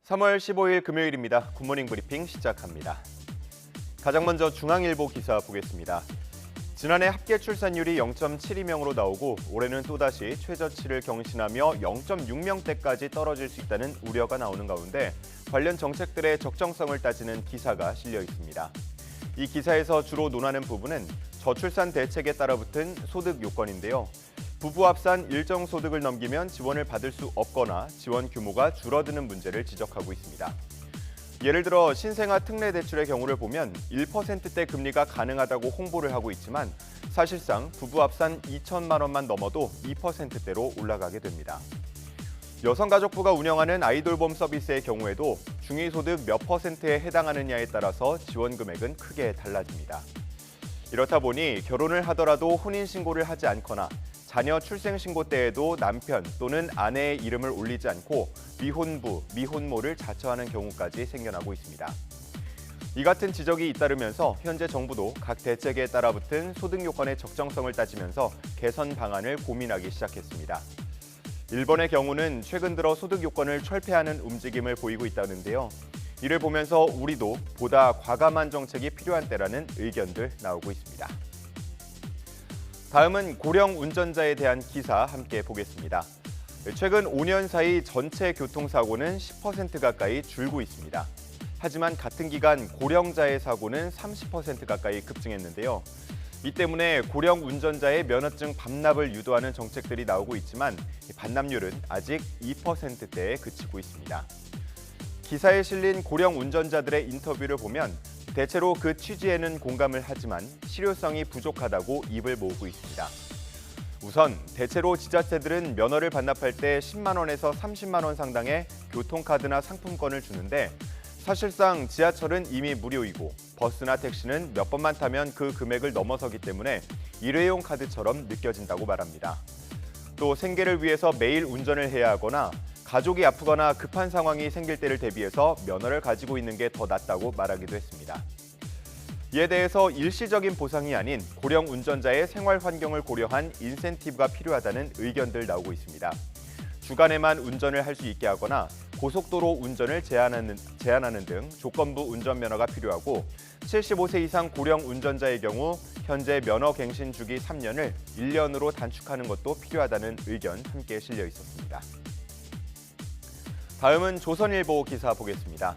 3월 15일 금요일입니다. 굿모닝 브리핑 시작합니다. 가장 먼저 중앙일보 기사 보겠습니다. 지난해 합계 출산율이 0.72명으로 나오고 올해는 또다시 최저치를 경신하며 0.6명대까지 떨어질 수 있다는 우려가 나오는 가운데 관련 정책들의 적정성을 따지는 기사가 실려 있습니다. 이 기사에서 주로 논하는 부분은 저출산 대책에 따라 붙은 소득 요건인데요. 부부 합산 일정 소득을 넘기면 지원을 받을 수 없거나 지원 규모가 줄어드는 문제를 지적하고 있습니다. 예를 들어 신생아 특례 대출의 경우를 보면 1%대 금리가 가능하다고 홍보를 하고 있지만 사실상 부부 합산 2천만 원만 넘어도 2%대로 올라가게 됩니다. 여성가족부가 운영하는 아이돌봄 서비스의 경우에도 중위소득 몇 %에 해당하느냐에 따라서 지원 금액은 크게 달라집니다. 이렇다 보니 결혼을 하더라도 혼인신고를 하지 않거나 자녀 출생신고 때에도 남편 또는 아내의 이름을 올리지 않고 미혼부, 미혼모를 자처하는 경우까지 생겨나고 있습니다. 이 같은 지적이 잇따르면서 현재 정부도 각 대책에 따라 붙은 소득 요건의 적정성을 따지면서 개선 방안을 고민하기 시작했습니다. 일본의 경우는 최근 들어 소득 요건을 철폐하는 움직임을 보이고 있다는데요. 이를 보면서 우리도 보다 과감한 정책이 필요한 때라는 의견들 나오고 있습니다. 다음은 고령 운전자에 대한 기사 함께 보겠습니다. 최근 5년 사이 전체 교통사고는 10% 가까이 줄고 있습니다. 하지만 같은 기간 고령자의 사고는 30% 가까이 급증했는데요. 이 때문에 고령 운전자의 면허증 반납을 유도하는 정책들이 나오고 있지만 반납률은 아직 2%대에 그치고 있습니다. 기사에 실린 고령 운전자들의 인터뷰를 보면 대체로 그 취지에는 공감을 하지만 실효성이 부족하다고 입을 모으고 있습니다. 우선 대체로 지자체들은 면허를 반납할 때 10만 원에서 30만 원 상당의 교통카드나 상품권을 주는데 사실상 지하철은 이미 무료이고 버스나 택시는 몇 번만 타면 그 금액을 넘어서기 때문에 일회용 카드처럼 느껴진다고 말합니다. 또 생계를 위해서 매일 운전을 해야 하거나 가족이 아프거나 급한 상황이 생길 때를 대비해서 면허를 가지고 있는 게 더 낫다고 말하기도 했습니다. 이에 대해서 일시적인 보상이 아닌 고령 운전자의 생활 환경을 고려한 인센티브가 필요하다는 의견들 나오고 있습니다. 주간에만 운전을 할 수 있게 하거나 고속도로 운전을 제한하는 등 조건부 운전면허가 필요하고 75세 이상 고령 운전자의 경우 현재 면허 갱신 주기 3년을 1년으로 단축하는 것도 필요하다는 의견 함께 실려 있었습니다. 다음은 조선일보 기사 보겠습니다.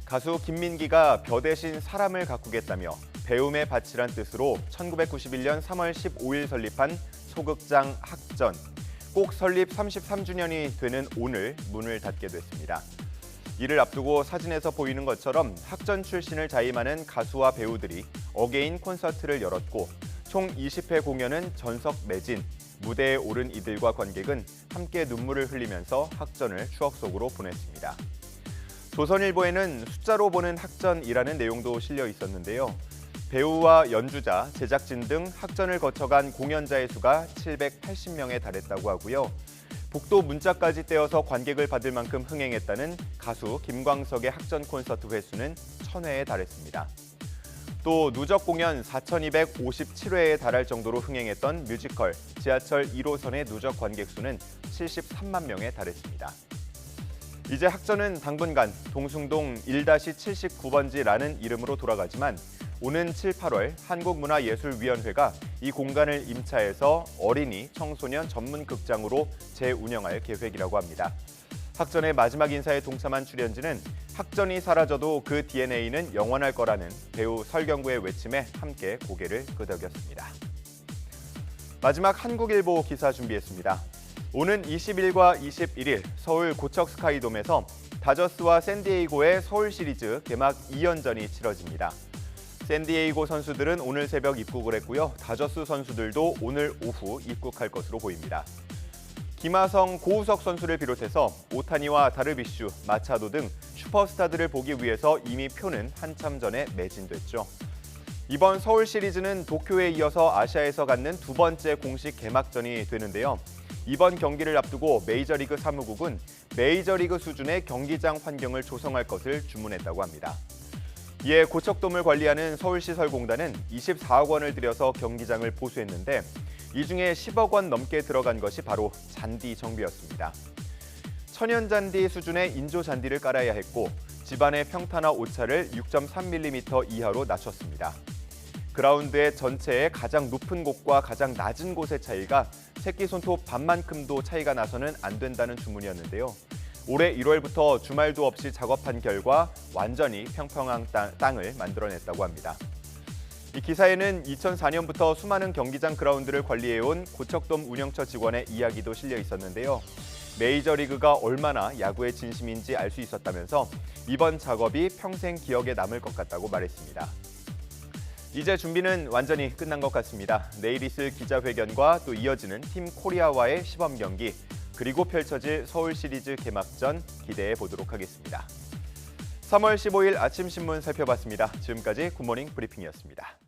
가수 김민기가 벼 대신 사람을 가꾸겠다며 배움에 바치란 뜻으로 1991년 3월 15일 설립한 소극장 학전. 꼭 설립 33주년이 되는 오늘 문을 닫게 됐습니다. 이를 앞두고 사진에서 보이는 것처럼 학전 출신을 자임하는 가수와 배우들이 어게인 콘서트를 열었고 총 20회 공연은 전석 매진. 무대에 오른 이들과 관객은 함께 눈물을 흘리면서 학전을 추억 속으로 보냈습니다. 조선일보에는 숫자로 보는 학전이라는 내용도 실려 있었는데요. 배우와 연주자, 제작진 등 학전을 거쳐간 공연자의 수가 780명에 달했다고 하고요. 복도 문짝까지 떼어서 관객을 받을 만큼 흥행했다는 가수 김광석의 학전 콘서트 횟수는 1000회에 달했습니다. 또 누적 공연 4257회에 달할 정도로 흥행했던 뮤지컬 지하철 1호선의 누적 관객 수는 73만 명에 달했습니다. 이제 학전은 당분간 동숭동 1-79번지라는 이름으로 돌아가지만 오는 7, 8월 한국문화예술위원회가 이 공간을 임차해서 어린이, 청소년 전문 극장으로 재운영할 계획이라고 합니다. 학전의 마지막 인사에 동참한 출연진은 학전이 사라져도 그 DNA는 영원할 거라는 배우 설경구의 외침에 함께 고개를 끄덕였습니다. 마지막 한국일보 기사 준비했습니다. 오는 20일과 21일 서울 고척 스카이돔에서 다저스와 샌디에이고의 서울 시리즈 개막 2연전이 치러집니다. 샌디에이고 선수들은 오늘 새벽 입국을 했고요. 다저스 선수들도 오늘 오후 입국할 것으로 보입니다. 김하성, 고우석 선수를 비롯해서 오타니와 다르비슈, 마차도 등 슈퍼스타들을 보기 위해서 이미 표는 한참 전에 매진됐죠. 이번 서울 시리즈는 도쿄에 이어서 아시아에서 갖는 두 번째 공식 개막전이 되는데요. 이번 경기를 앞두고 메이저리그 사무국은 메이저리그 수준의 경기장 환경을 조성할 것을 주문했다고 합니다. 이에 고척돔을 관리하는 서울시설공단은 24억 원을 들여서 경기장을 보수했는데 이 중에 10억 원 넘게 들어간 것이 바로 잔디 정비였습니다. 천연잔디 수준의 인조잔디를 깔아야 했고 집안의 평탄화 오차를 6.3mm 이하로 낮췄습니다. 그라운드의 전체의 가장 높은 곳과 가장 낮은 곳의 차이가 새끼 손톱 반만큼도 차이가 나서는 안 된다는 주문이었는데요. 올해 1월부터 주말도 없이 작업한 결과 완전히 평평한 땅을 만들어냈다고 합니다. 이 기사에는 2004년부터 수많은 경기장 그라운드를 관리해온 고척돔 운영처 직원의 이야기도 실려 있었는데요. 메이저리그가 얼마나 야구에 진심인지 알 수 있었다면서 이번 작업이 평생 기억에 남을 것 같다고 말했습니다. 이제 준비는 완전히 끝난 것 같습니다. 내일 있을 기자회견과 또 이어지는 팀 코리아와의 시범 경기, 그리고 펼쳐질 서울 시리즈 개막전 기대해 보도록 하겠습니다. 3월 15일 아침 신문 살펴봤습니다. 지금까지 굿모닝 브리핑이었습니다.